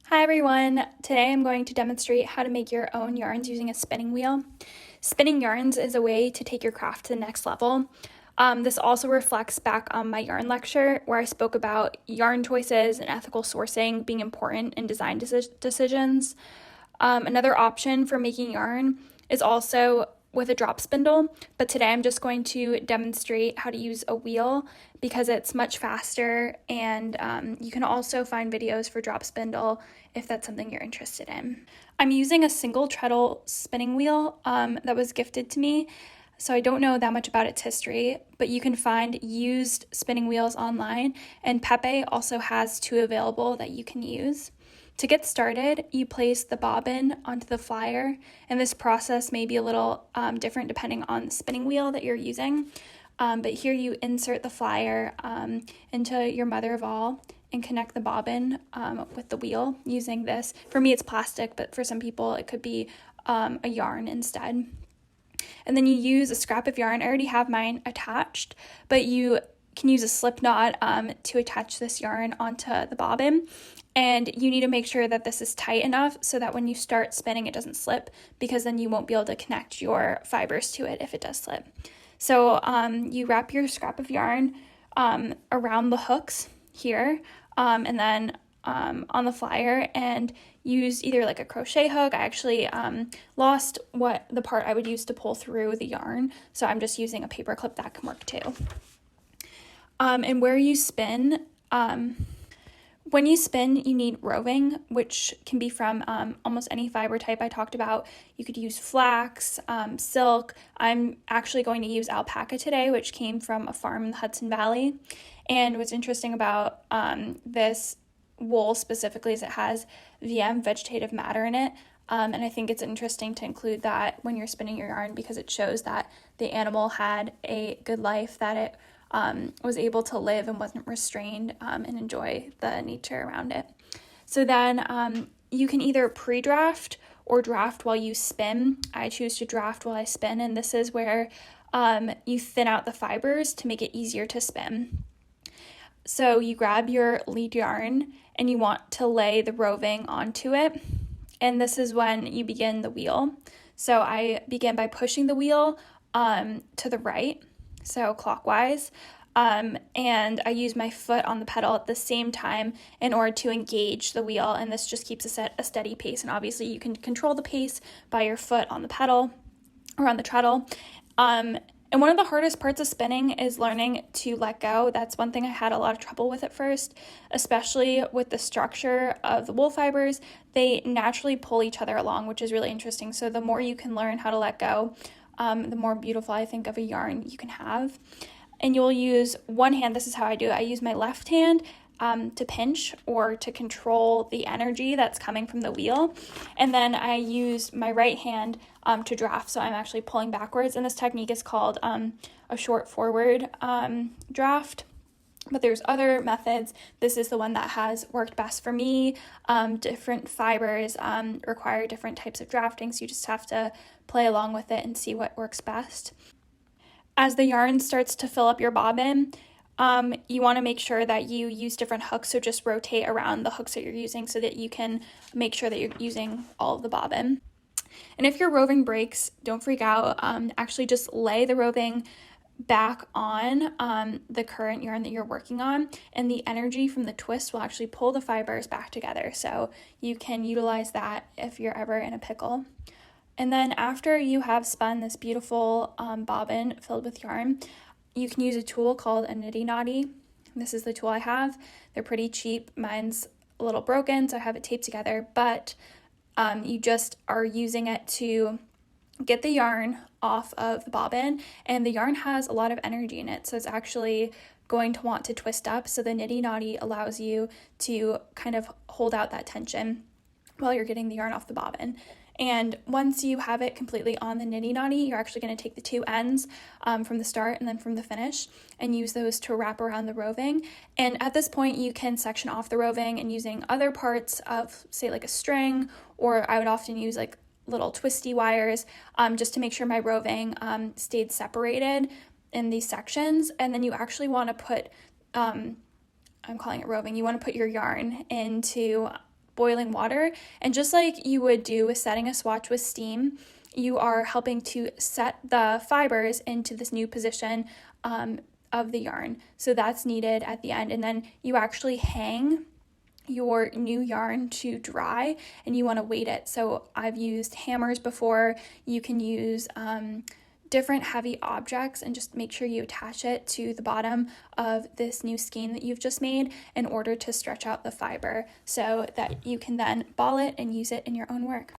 Hi everyone! Today I'm going to demonstrate how to make your own yarns using a spinning wheel. Spinning yarns is a way to take your craft to the next level. This also reflects back on my yarn lecture where I spoke about yarn choices and ethical sourcing being important in design decisions. Another option for making yarn is also with a drop spindle, but today I'm just going to demonstrate how to use a wheel because it's much faster, and you can also find videos for drop spindle if that's something you're interested in. I'm using a single treadle spinning wheel that was gifted to me, so I don't know that much about its history, but you can find used spinning wheels online, and Pepe also has two available that you can use. To get started, you place the bobbin onto the flyer, and this process may be a little different depending on the spinning wheel that you're using. But here you insert the flyer into your mother of all and connect the bobbin with the wheel using this. For me, it's plastic, but for some people, it could be a yarn instead. And then you use a scrap of yarn. I already have mine attached, but you can use a slip knot to attach this yarn onto the bobbin. And you need to make sure that this is tight enough so that when you start spinning, it doesn't slip, because then you won't be able to connect your fibers to it if it does slip. So you wrap your scrap of yarn around the hooks here, and then on the flyer, and use either like a crochet hook. I actually lost the part I would use to pull through the yarn, so I'm just using a paper clip that can work too. And where you spin, when you spin, you need roving, which can be from almost any fiber type I talked about. You could use flax, silk. I'm actually going to use alpaca today, which came from a farm in the Hudson Valley. And what's interesting about this wool specifically is it has VM, vegetative matter, in it. And I think it's interesting to include that when you're spinning your yarn, because it shows that the animal had a good life, that it was able to live and wasn't restrained and enjoy the nature around it. So then you can either pre-draft or draft while you spin. I choose to draft while I spin, and this is where you thin out the fibers to make it easier to spin. So you grab your lead yarn and you want to lay the roving onto it, and this is when you begin the wheel. So I begin by pushing the wheel to the right, so clockwise, and I use my foot on the pedal at the same time in order to engage the wheel, and this just keeps a steady pace. And obviously you can control the pace by your foot on the pedal or on the treadle. And one of the hardest parts of spinning is learning to let go. That's one thing I had a lot of trouble with at first, especially with the structure of the wool fibers. They naturally pull each other along, which is really interesting. So the more you can learn how to let go, the more beautiful I think of a yarn you can have. And you'll use one hand. This is how I do it. I use my left hand to pinch or to control the energy that's coming from the wheel. And then I use my right hand to draft. So I'm actually pulling backwards. And this technique is called a short forward draft. But there's other methods. This is the one that has worked best for me. Different fibers require different types of drafting, so you just have to play along with it and see what works best. As the yarn starts to fill up your bobbin, you want to make sure that you use different hooks, so just rotate around the hooks that you're using so that you can make sure that you're using all of the bobbin. And if your roving breaks, don't freak out. Actually just lay the roving back on the current yarn that you're working on, and the energy from the twist will actually pull the fibers back together, so you can utilize that if you're ever in a pickle. And then after you have spun this beautiful bobbin filled with yarn, you can use a tool called a Niddy Noddy. This is the tool I have. They're pretty cheap. Mine's a little broken, so I have it taped together, but you just are using it to get the yarn off of the bobbin, and the yarn has a lot of energy in it, so it's actually going to want to twist up. So the Niddy Noddy allows you to kind of hold out that tension while you're getting the yarn off the bobbin. And once you have it completely on the Niddy Noddy, you're actually going to take the two ends from the start and then from the finish and use those to wrap around the roving. And at this point, you can section off the roving and using other parts of, say, like a string, or I would often use like little twisty wires just to make sure my roving stayed separated in these sections. And then you actually want to put, I'm calling it roving, you want to put your yarn into boiling water. And just like you would do with setting a swatch with steam, you are helping to set the fibers into this new position of the yarn. So that's needed at the end. And then you actually hang your new yarn to dry, and you want to weight it. So I've used hammers before. You can use different heavy objects and just make sure you attach it to the bottom of this new skein that you've just made in order to stretch out the fiber so that you can then ball it and use it in your own work.